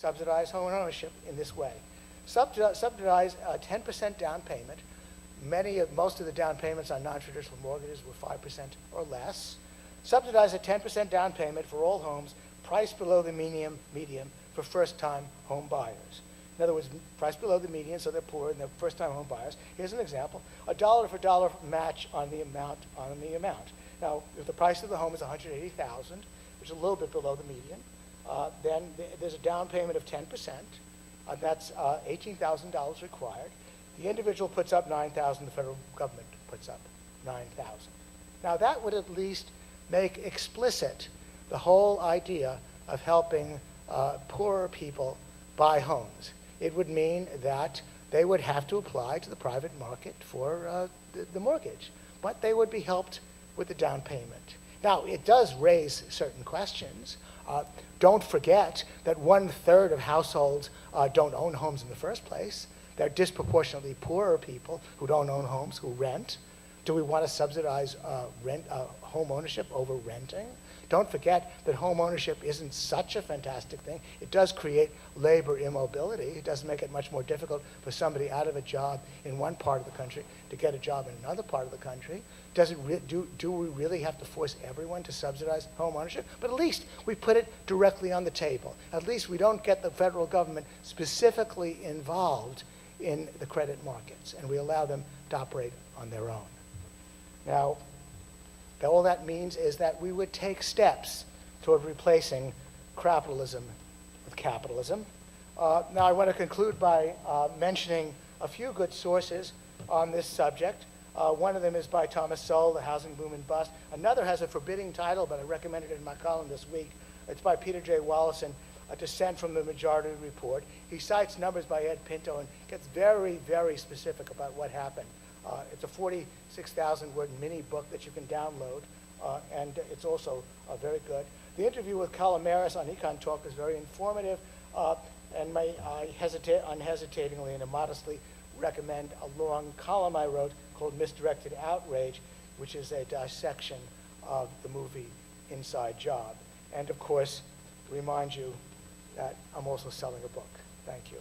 subsidize home ownership in this way. Subsidize a 10% down payment. Most of the down payments on non-traditional mortgages were 5% or less. Subsidize a 10% down payment for all homes priced below the median for first-time home buyers. In other words, priced below the median, so they're poor and they're first-time home buyers. Here's an example: a dollar for dollar match on the amount. Now, if the price of the home is $180,000, which is a little bit below the median, then there's a down payment of 10%. That's $18,000 required. The individual puts up $9,000. The federal government puts up $9,000. Now, that would at least make explicit the whole idea of helping poorer people buy homes. It would mean that they would have to apply to the private market for the mortgage, but they would be helped with the down payment. Now, it does raise certain questions. Don't forget that 1/3 of households don't own homes in the first place. They're disproportionately poorer people who don't own homes, who rent. Do we want to subsidize home ownership over renting? Don't forget that home ownership isn't such a fantastic thing. It does create labor immobility. It does make it much more difficult for somebody out of a job in one part of the country to get a job in another part of the country. Do we really have to force everyone to subsidize home ownership? But at least we put it directly on the table. At least we don't get the federal government specifically involved in the credit markets, and we allow them to operate on their own. Now, all that means is that we would take steps toward replacing crapitalism with capitalism. Now, I want to conclude by mentioning a few good sources on this subject. One of them is by Thomas Sowell, The Housing Boom and Bust. Another has a forbidding title, but I recommended it in my column this week. It's by Peter J. Wallison, A Dissent from the Majority Report. He cites numbers by Ed Pinto and gets very, very specific about what happened. It's a 46,000-word mini book that you can download, and it's also very good. The interview with Calomaris on Econ Talk is very informative, and I unhesitatingly and immodestly recommend a long column I wrote called Misdirected Outrage, which is a dissection of the movie Inside Job. And of course, to remind you that I'm also selling a book. Thank you.